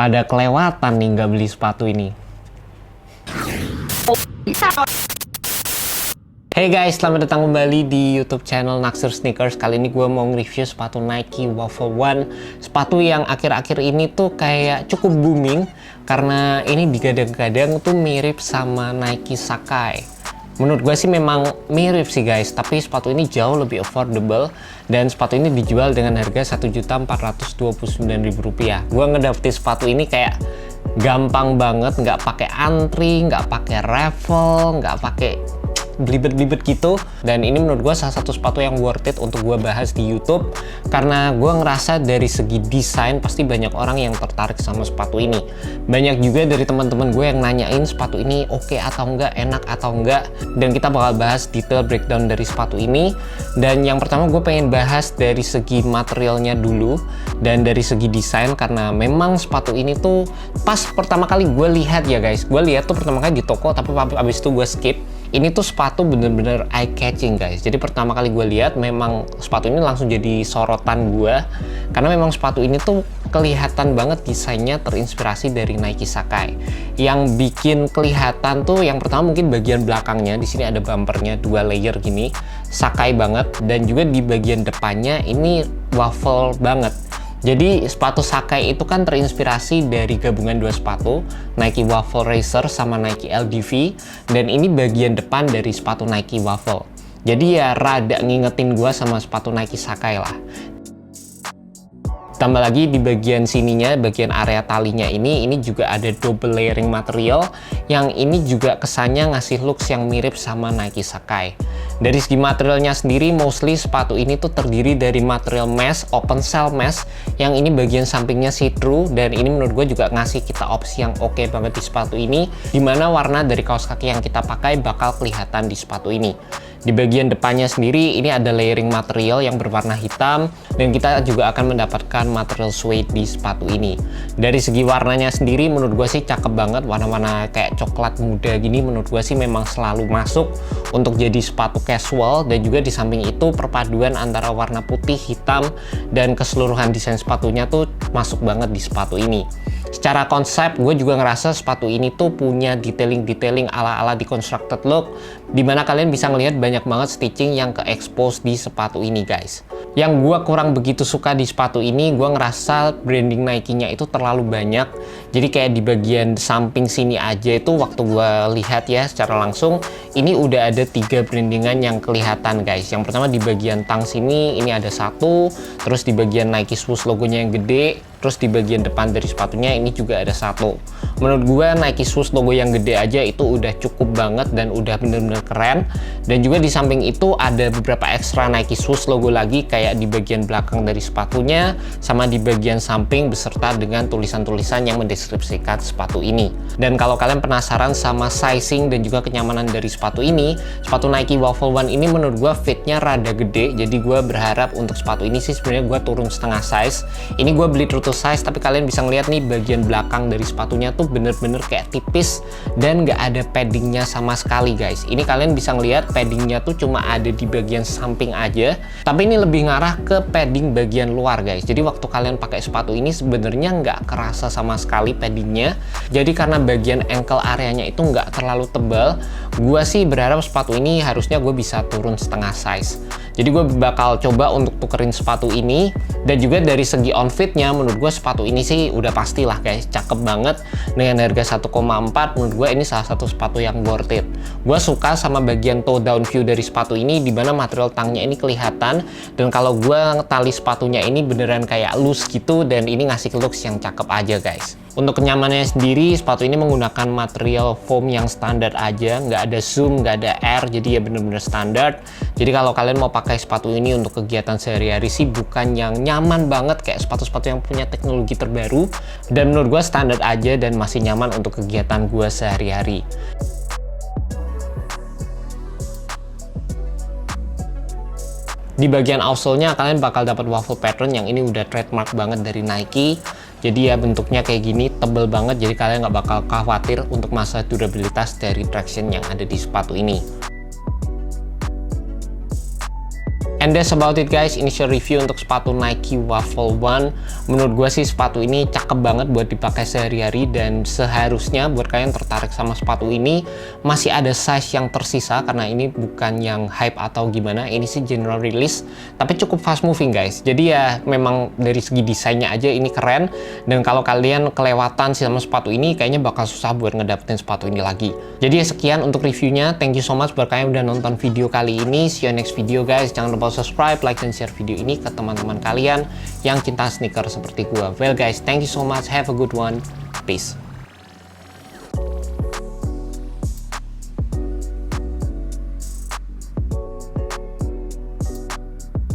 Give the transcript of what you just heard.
pada kelewatan nih nggak beli sepatu ini. Hey guys, selamat datang kembali di YouTube channel Naksir Sneakers. Kali ini gue mau nge-review sepatu Nike Waffle One. Sepatu yang akhir-akhir ini tuh kayak cukup booming karena ini digadang-gadang tuh mirip sama Nike Sacai. Menurut gue sih memang mirip sih guys, tapi sepatu ini jauh lebih affordable dan sepatu ini dijual dengan harga Rp1.429.000. Gue ngedapetin sepatu ini kayak gampang banget, nggak pakai antri, nggak pakai raffle, nggak pakai belibet-belibet gitu. Dan ini menurut gue salah satu sepatu yang worth it untuk gue bahas di YouTube karena gue ngerasa dari segi desain pasti banyak orang yang tertarik sama sepatu ini. Banyak juga dari teman-teman gue yang nanyain sepatu ini oke atau enggak, enak atau enggak, dan kita bakal bahas detail breakdown dari sepatu ini. Dan yang pertama gue pengen bahas dari segi materialnya dulu dan dari segi desain, karena memang sepatu ini tuh pas pertama kali gue lihat ya guys, gue lihat tuh pertama kali di toko tapi abis itu gue skip. Ini tuh sepatu bener-bener eye catching guys. Jadi pertama kali gue lihat memang sepatu ini langsung jadi sorotan gue karena memang sepatu ini tuh kelihatan banget desainnya terinspirasi dari Nike Sacai. Yang bikin kelihatan tuh yang pertama mungkin bagian belakangnya, di sini ada bumpernya 2 layer gini, Sacai banget, dan juga di bagian depannya ini waffle banget. Jadi sepatu Sacai itu kan terinspirasi dari gabungan dua sepatu, Nike Waffle Racer sama Nike LDV, dan ini bagian depan dari sepatu Nike Waffle. Jadi ya rada ngingetin gua sama sepatu Nike Sacai lah. Tambah lagi di bagian sininya, bagian area talinya ini juga ada double layering material yang ini juga kesannya ngasih looks yang mirip sama Nike Sacai. Dari segi materialnya sendiri, mostly sepatu ini tuh terdiri dari material mesh, open cell mesh, yang ini bagian sampingnya see-through, dan ini menurut gue juga ngasih kita opsi yang oke banget di sepatu ini, dimana warna dari kaos kaki yang kita pakai bakal kelihatan di sepatu ini. Di bagian depannya sendiri ini ada layering material yang berwarna hitam, dan kita juga akan mendapatkan material suede di sepatu ini. Dari segi warnanya sendiri menurut gue sih cakep banget, warna-warna kayak coklat muda gini menurut gue sih memang selalu masuk untuk jadi sepatu casual. Dan juga di samping itu perpaduan antara warna putih, hitam, dan keseluruhan desain sepatunya tuh masuk banget di sepatu ini. Secara konsep gue juga ngerasa sepatu ini tuh punya detailing ala-ala deconstructed look, dimana kalian bisa ngelihat banyak banget stitching yang ke-expose di sepatu ini guys. Yang gue kurang begitu suka di sepatu ini, gue ngerasa branding Nike-nya itu terlalu banyak. Jadi kayak di bagian samping sini aja itu waktu gue lihat ya secara langsung, ini udah ada 3 brandingan yang kelihatan guys. Yang pertama di bagian tang sini ini ada 1, terus di bagian Nike Swoosh logonya yang gede, terus di bagian depan dari sepatunya ini juga ada 1. Menurut gue Nike Swoosh logo yang gede aja itu udah cukup banget dan udah bener-bener keren. Dan juga di samping itu ada beberapa ekstra Nike Swoosh logo lagi kayak di bagian belakang dari sepatunya sama di bagian samping beserta dengan tulisan-tulisan yang mendeskripsikan sepatu ini. Dan kalau kalian penasaran sama sizing dan juga kenyamanan dari sepatu ini, sepatu Nike Waffle One ini menurut gue fitnya rada gede. Jadi gue berharap untuk sepatu ini sih sebenarnya gue turun setengah size. Ini gue beli true to size, tapi kalian bisa ngeliat nih bagian belakang dari sepatunya tuh bener-bener kayak tipis dan nggak ada paddingnya sama sekali guys. Ini kalian bisa ngeliat paddingnya tuh cuma ada di bagian samping aja, tapi ini lebih ngarah ke padding bagian luar guys. Jadi waktu kalian pakai sepatu ini sebenarnya nggak kerasa sama sekali paddingnya. Jadi karena bagian ankle areanya itu nggak terlalu tebal, gue sih berharap sepatu ini harusnya gue bisa turun setengah size. Jadi gue bakal coba untuk tukerin sepatu ini. Dan juga dari segi on fitnya menurut gue sepatu ini sih udah pastilah guys, cakep banget. Dengan harga 1,4 menurut gue ini salah satu sepatu yang worth it. Gue suka sama bagian toe down view dari sepatu ini, dimana material tangnya ini kelihatan, dan kalau gue tali sepatunya ini beneran kayak loose gitu, dan ini ngasih looks yang cakep aja guys. Untuk kenyamanannya sendiri, sepatu ini menggunakan material foam yang standar aja, nggak ada zoom, nggak ada air, jadi ya bener-bener standar. Jadi kalau kalian mau pakai sepatu ini untuk kegiatan sehari-hari sih bukan yang nyaman banget kayak sepatu-sepatu yang punya teknologi terbaru, dan menurut gue standar aja dan masih nyaman untuk kegiatan gue sehari-hari. Di bagian outsole-nya kalian bakal dapat waffle pattern yang ini udah trademark banget dari Nike. Jadi ya bentuknya kayak gini, tebel banget, jadi kalian nggak bakal khawatir untuk masa durabilitas dari traction yang ada di sepatu ini. And that's about it guys, initial review untuk sepatu Nike Waffle One. Menurut gue sih sepatu ini cakep banget buat dipakai sehari-hari, dan seharusnya buat kalian tertarik sama sepatu ini masih ada size yang tersisa, karena ini bukan yang hype atau gimana, ini sih general release tapi cukup fast moving guys. Jadi ya memang dari segi desainnya aja ini keren, dan kalau kalian kelewatan sih sama sepatu ini kayaknya bakal susah buat ngedapetin sepatu ini lagi. Jadi ya sekian untuk reviewnya, thank you so much buat kalian udah nonton video kali ini. See you next video guys, jangan lupa subscribe, like, dan share video ini ke teman-teman kalian yang cinta sneaker seperti gua. Well guys, thank you so much, have a good one, peace.